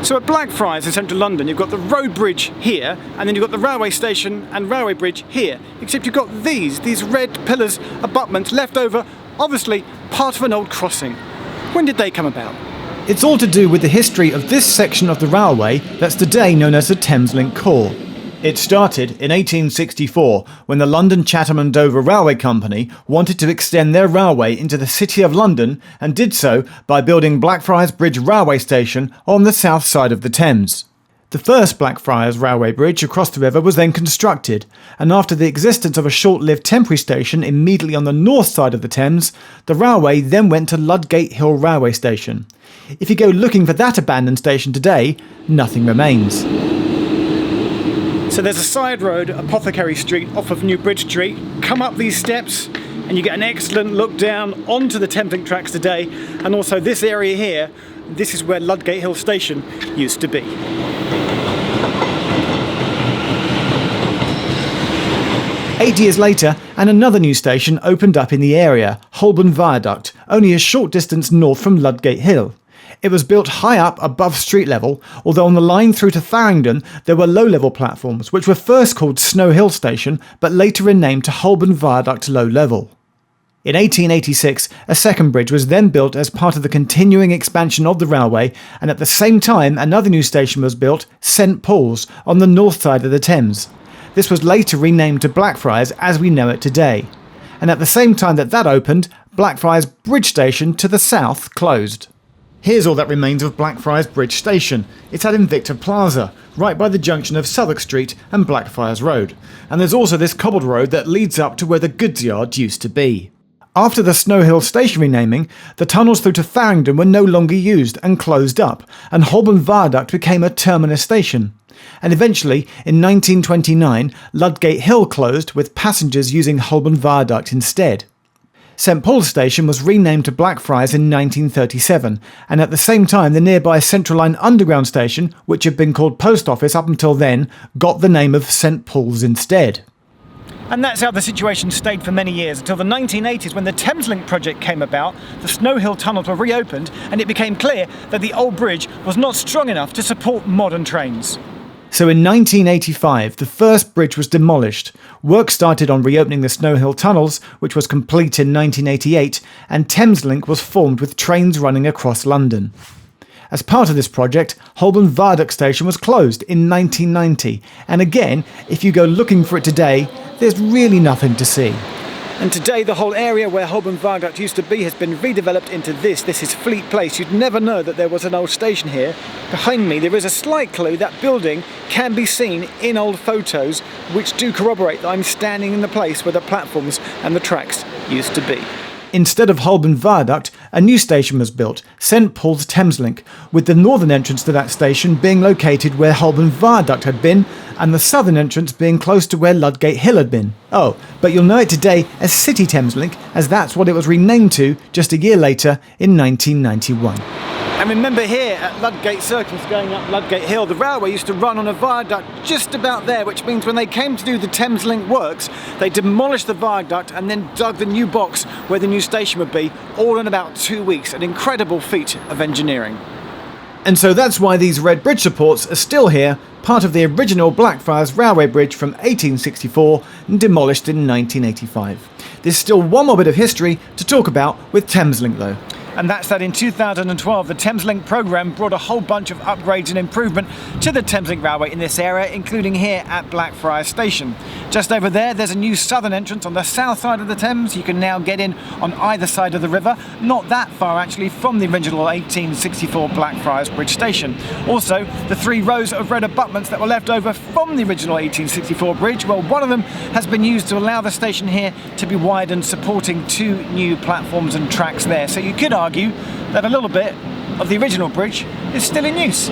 So at Blackfriars in central London, you've got the road bridge here, and then you've got the railway station and railway bridge here. Except you've got these red pillars, abutments left over, obviously part of an old crossing. When did they come about? It's all to do with the history of this section of the railway that's today known as the Thameslink Core. It started in 1864 when the London Chatham and Dover Railway Company wanted to extend their railway into the City of London and did so by building Blackfriars Bridge Railway Station on the south side of the Thames. The first Blackfriars Railway Bridge across the river was then constructed, and after the existence of a short-lived temporary station immediately on the north side of the Thames, the railway then went to Ludgate Hill Railway Station. If you go looking for that abandoned station today, nothing remains. So there's a side road, Apothecary Street, off of New Bridge Street. Come up these steps and you get an excellent look down onto the Thameslink tracks today, and also this area here, this is where Ludgate Hill Station used to be. Eight years later, and another new station opened up in the area, Holborn Viaduct, only a short distance north from Ludgate Hill. It was built high up above street level, although on the line through to Farringdon there were low-level platforms, which were first called Snow Hill Station, but later renamed to Holborn Viaduct Low Level. In 1886, a second bridge was then built as part of the continuing expansion of the railway, and at the same time another new station was built, St Paul's, on the north side of the Thames. This was later renamed to Blackfriars as we know it today. And at the same time that opened, Blackfriars Bridge Station to the south closed. Here's all that remains of Blackfriars Bridge Station. It's at Invicta Plaza, right by the junction of Southwark Street and Blackfriars Road. And there's also this cobbled road that leads up to where the goods yard used to be. After the Snow Hill Station renaming, the tunnels through to Farringdon were no longer used and closed up, and Holborn Viaduct became a terminus station. And eventually, in 1929, Ludgate Hill closed, with passengers using Holborn Viaduct instead. St Paul's Station was renamed to Blackfriars in 1937, and at the same time the nearby Central Line Underground Station, which had been called Post Office up until then, got the name of St Paul's instead. And that's how the situation stayed for many years, until the 1980s when the Thameslink project came about, the Snow Hill tunnels were reopened, and it became clear that the old bridge was not strong enough to support modern trains. So in 1985, the first bridge was demolished. Work started on reopening the Snow Hill tunnels, which was complete in 1988, and Thameslink was formed with trains running across London. As part of this project, Holborn Viaduct Station was closed in 1990, and again, if you go looking for it today, there's really nothing to see. And today the whole area where Holborn Viaduct used to be has been redeveloped into this. This is Fleet Place. You'd never know that there was an old station here. Behind me there is a slight clue that building can be seen in old photos, which do corroborate that I'm standing in the place where the platforms and the tracks used to be. Instead of Holborn Viaduct, a new station was built, St Paul's Thameslink, with the northern entrance to that station being located where Holborn Viaduct had been, and the southern entrance being close to where Ludgate Hill had been. Oh, but you'll know it today as City Thameslink, as that's what it was renamed to just a year later in 1991. And remember here at Ludgate Circus going up Ludgate Hill, the railway used to run on a viaduct just about there, which means when they came to do the Thameslink works, they demolished the viaduct and then dug the new box where the new station would be, all in about 2 weeks. An incredible feat of engineering. And so that's why these red bridge supports are still here, part of the original Blackfriars Railway Bridge from 1864 and demolished in 1985. There's still one more bit of history to talk about with Thameslink though. And that's that in 2012 the Thameslink programme brought a whole bunch of upgrades and improvement to the Thameslink Railway in this area, including here at Blackfriars Station. Just over there there's a new southern entrance on the south side of the Thames. You can now get in on either side of the river, not that far actually from the original 1864 Blackfriars Bridge Station. Also, the 3 rows of red abutments that were left over from the original 1864 bridge, well, one of them has been used to allow the station here to be widened, supporting 2 new platforms and tracks there. So you could argue that a little bit of the original bridge is still in use.